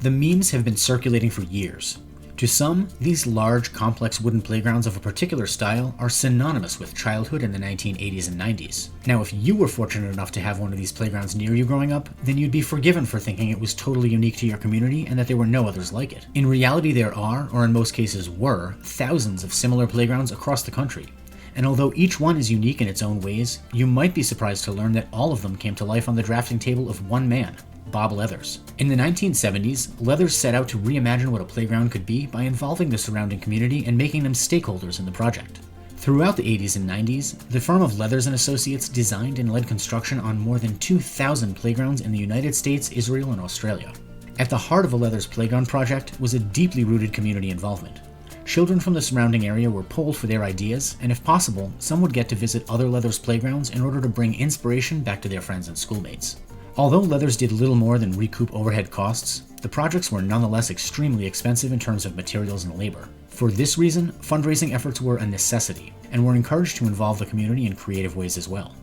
The memes have been circulating for years. To some, these large, complex wooden playgrounds of a particular style are synonymous with childhood in the 1980s and 90s. Now, if you were fortunate enough to have one of these playgrounds near you growing up, then you'd be forgiven for thinking it was totally unique to your community and that there were no others like it. In reality, there are, or in most cases were, thousands of similar playgrounds across the country. And although each one is unique in its own ways, you might be surprised to learn that all of them came to life on the drafting table of one man, Bob Leathers. In the 1970s, Leathers set out to reimagine what a playground could be by involving the surrounding community and making them stakeholders in the project. Throughout the 80s and 90s, the firm of Leathers & Associates designed and led construction on more than 2,000 playgrounds in the United States, Israel, and Australia. At the heart of a Leathers playground project was a deeply rooted community involvement. Children from the surrounding area were polled for their ideas, and if possible, some would get to visit other Leathers playgrounds in order to bring inspiration back to their friends and schoolmates. Although Leathers did little more than recoup overhead costs, the projects were nonetheless extremely expensive in terms of materials and labor. For this reason, fundraising efforts were a necessity, and were encouraged to involve the community in creative ways as well.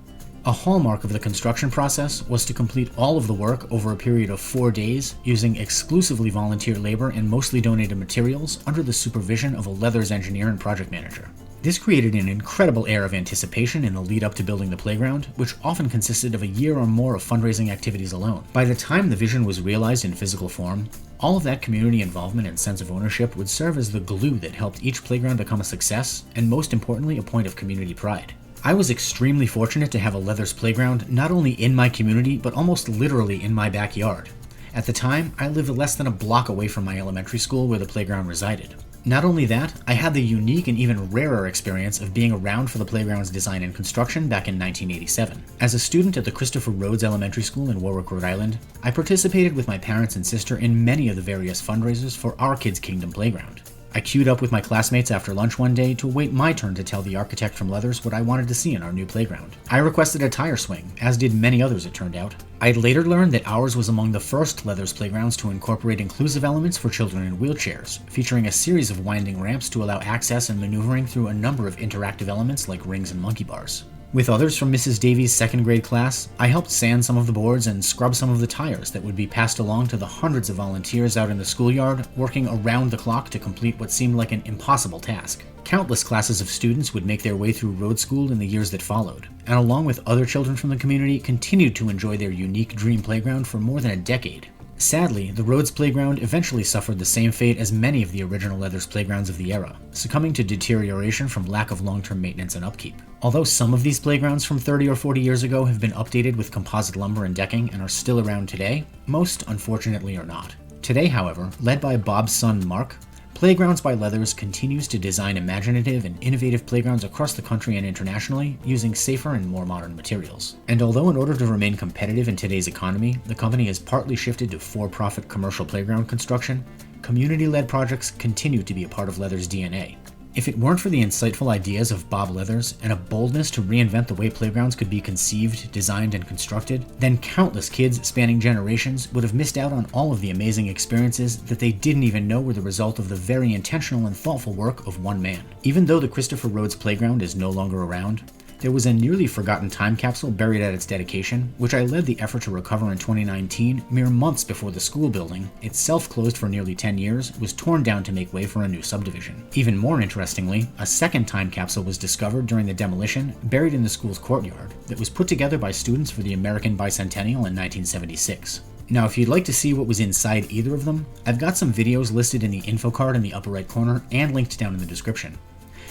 A hallmark of the construction process was to complete all of the work over a period of 4 days using exclusively volunteer labor and mostly donated materials under the supervision of a Leathers engineer and project manager. This created an incredible air of anticipation in the lead up to building the playground, which often consisted of a year or more of fundraising activities alone. By the time the vision was realized in physical form, all of that community involvement and sense of ownership would serve as the glue that helped each playground become a success, and most importantly, a point of community pride. I was extremely fortunate to have a Leathers playground not only in my community, but almost literally in my backyard. At the time, I lived less than a block away from my elementary school where the playground resided. Not only that, I had the unique and even rarer experience of being around for the playground's design and construction back in 1987. As a student at the Christopher Rhodes Elementary School in Warwick, Rhode Island, I participated with my parents and sister in many of the various fundraisers for our Kids Kingdom playground. I queued up with my classmates after lunch one day to await my turn to tell the architect from Leathers what I wanted to see in our new playground. I requested a tire swing, as did many others it turned out. I'd later learned that ours was among the first Leathers playgrounds to incorporate inclusive elements for children in wheelchairs, featuring a series of winding ramps to allow access and maneuvering through a number of interactive elements like rings and monkey bars. With others from Mrs. Davies' second grade class, I helped sand some of the boards and scrub some of the tires that would be passed along to the hundreds of volunteers out in the schoolyard, working around the clock to complete what seemed like an impossible task. Countless classes of students would make their way through road school in the years that followed, and along with other children from the community, continued to enjoy their unique dream playground for more than a decade. Sadly, the Rhodes playground eventually suffered the same fate as many of the original Leathers playgrounds of the era, succumbing to deterioration from lack of long-term maintenance and upkeep. Although some of these playgrounds from 30 or 40 years ago have been updated with composite lumber and decking and are still around today, most unfortunately are not. Today, however, led by Bob's son Marc, Playgrounds by Leathers continues to design imaginative and innovative playgrounds across the country and internationally using safer and more modern materials. And although in order to remain competitive in today's economy, the company has partly shifted to for-profit commercial playground construction, community-led projects continue to be a part of Leathers' DNA. If it weren't for the insightful ideas of Bob Leathers and a boldness to reinvent the way playgrounds could be conceived, designed, and constructed, then countless kids spanning generations would have missed out on all of the amazing experiences that they didn't even know were the result of the very intentional and thoughtful work of one man. Even though the Christopher Rhodes Playground is no longer around, there was a nearly forgotten time capsule buried at its dedication, which I led the effort to recover in 2019, mere months before the school building, itself closed for nearly 10 years, was torn down to make way for a new subdivision. Even more interestingly, a second time capsule was discovered during the demolition, buried in the school's courtyard, that was put together by students for the American Bicentennial in 1976. Now, if you'd like to see what was inside either of them, I've got some videos listed in the info card in the upper right corner and linked down in the description.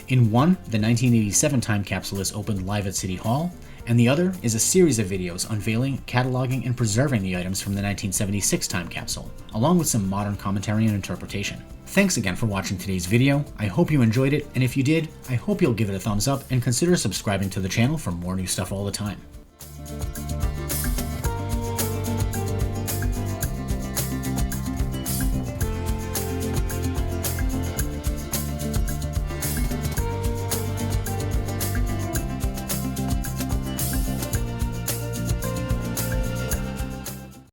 In one, the 1987 time capsule is opened live at City Hall, and the other is a series of videos unveiling, cataloging, and preserving the items from the 1976 time capsule, along with some modern commentary and interpretation. Thanks again for watching today's video. I hope you enjoyed it, and if you did, I hope you'll give it a thumbs up and consider subscribing to the channel for more new stuff all the time.